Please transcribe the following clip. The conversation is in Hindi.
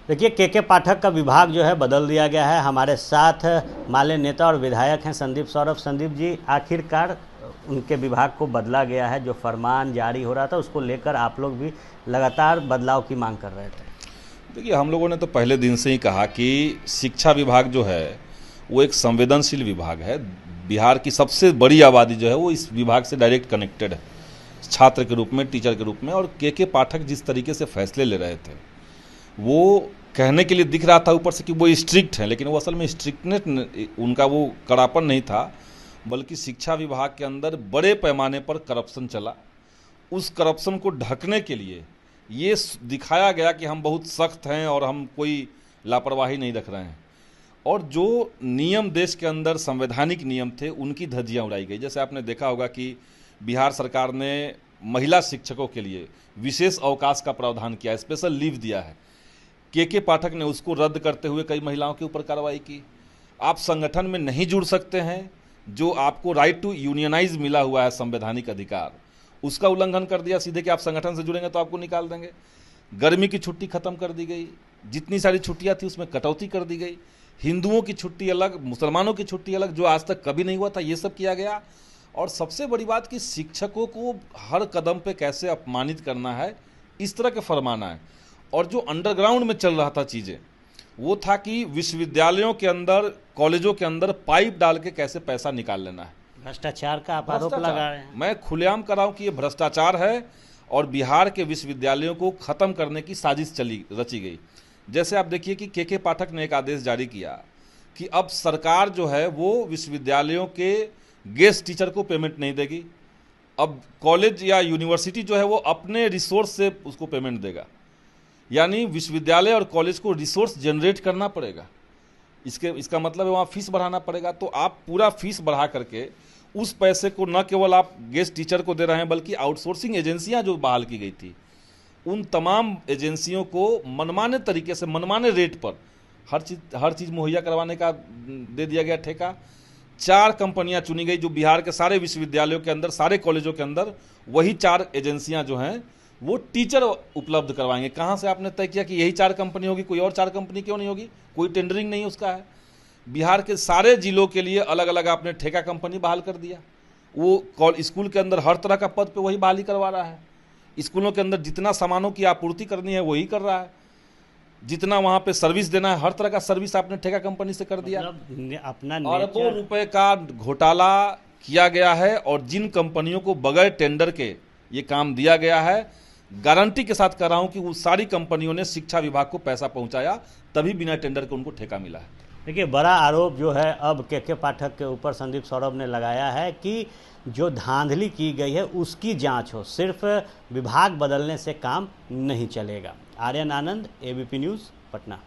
देखिए, के पाठक का विभाग जो है बदल दिया गया है। हमारे साथ माले नेता और विधायक हैं संदीप सौरभ। संदीप जी, आखिरकार उनके विभाग को बदला गया है, जो फरमान जारी हो रहा था उसको लेकर आप लोग भी लगातार बदलाव की मांग कर रहे थे। देखिए, हम लोगों ने तो पहले दिन से ही कहा कि शिक्षा विभाग जो है वो एक संवेदनशील विभाग है। बिहार की सबसे बड़ी आबादी जो है वो इस विभाग से डायरेक्ट कनेक्टेड है, छात्र के रूप में, टीचर के रूप में। और के पाठक जिस तरीके से फैसले ले रहे थे, वो कहने के लिए दिख रहा था ऊपर से कि वो स्ट्रिक्ट हैं, लेकिन वो असल में स्ट्रिक्टनेस उनका वो कड़ापन नहीं था, बल्कि शिक्षा विभाग के अंदर बड़े पैमाने पर करप्शन चला। उस करप्शन को ढकने के लिए ये दिखाया गया कि हम बहुत सख्त हैं और हम कोई लापरवाही नहीं रख रहे हैं। और जो नियम देश के अंदर संवैधानिक नियम थे उनकी धज्जियां उड़ाई गई। जैसे आपने देखा होगा कि बिहार सरकार ने महिला शिक्षकों के लिए विशेष अवकाश का प्रावधान किया, स्पेशल लीव दिया है। के पाठक ने उसको रद्द करते हुए कई महिलाओं के ऊपर कार्रवाई की। आप संगठन में नहीं जुड़ सकते हैं, जो आपको राइट टू यूनियनाइज मिला हुआ है, संवैधानिक अधिकार, उसका उल्लंघन कर दिया सीधे कि आप संगठन से जुड़ेंगे तो आपको निकाल देंगे। गर्मी की छुट्टी खत्म कर दी गई, जितनी सारी छुट्टियां थी उसमें कटौती कर दी गई। हिंदुओं की छुट्टी अलग, मुसलमानों की छुट्टी अलग, जो आज तक कभी नहीं हुआ था, ये सब किया गया। और सबसे बड़ी बात कि शिक्षकों को हर कदम पे कैसे अपमानित करना है, इस तरह के फरमान आए। और जो अंडरग्राउंड में चल रहा था चीज़ें, वो था कि विश्वविद्यालयों के अंदर, कॉलेजों के अंदर पाइप डाल के कैसे पैसा निकाल लेना है। भ्रष्टाचार का आप आरोप लगा रहे हैं। मैं खुलेआम कर रहा हूं कि ये भ्रष्टाचार है और बिहार के विश्वविद्यालयों को खत्म करने की साजिश रची गई। जैसे आप देखिए कि के पाठक ने एक आदेश जारी किया कि अब सरकार जो है वो विश्वविद्यालयों के गेस्ट टीचर को पेमेंट नहीं देगी। अब कॉलेज या यूनिवर्सिटी जो है वो अपने रिसोर्स से उसको पेमेंट देगा, यानी विश्वविद्यालय और कॉलेज को रिसोर्स जनरेट करना पड़ेगा। इसका मतलब है वहाँ फीस बढ़ाना पड़ेगा। तो आप पूरा फीस बढ़ा करके उस पैसे को न केवल आप गेस्ट टीचर को दे रहे हैं, बल्कि आउटसोर्सिंग एजेंसियां जो बहाल की गई थी, उन तमाम एजेंसियों को मनमाने तरीके से, मनमाने रेट पर हर चीज़ मुहैया करवाने का दे दिया गया ठेका। 4 कंपनियां चुनी गई जो बिहार के सारे विश्वविद्यालयों के अंदर, सारे कॉलेजों के अंदर वही 4 एजेंसियां जो हैं वो टीचर उपलब्ध करवाएंगे। कहाँ से आपने तय किया कि यही 4 कंपनी होगी, कोई और 4 कंपनी क्यों नहीं होगी? कोई टेंडरिंग नहीं उसका है। बिहार के सारे जिलों के लिए अलग अलग आपने ठेका कंपनी बहाल कर दिया। वो स्कूल के अंदर हर तरह का पद पे वही बहाली करवा रहा है। स्कूलों के अंदर जितना सामानों की आपूर्ति करनी है वही कर रहा है, जितना वहाँ पे सर्विस देना है, हर तरह का सर्विस आपने ठेका कंपनी से कर दिया। अपना अरबों रुपए का घोटाला किया गया है और जिन कंपनियों को बगैर टेंडर के ये काम दिया गया है, गारंटी के साथ कर रहा हूं कि वो सारी कंपनियों ने शिक्षा विभाग को पैसा पहुंचाया, तभी बिना टेंडर के उनको ठेका मिला है। देखिए, बड़ा आरोप जो है अब के पाठक के ऊपर संदीप सौरभ ने लगाया है कि जो धांधली की गई है उसकी जांच हो, सिर्फ विभाग बदलने से काम नहीं चलेगा। आर्यन आनंद, एबीपी न्यूज़, पटना।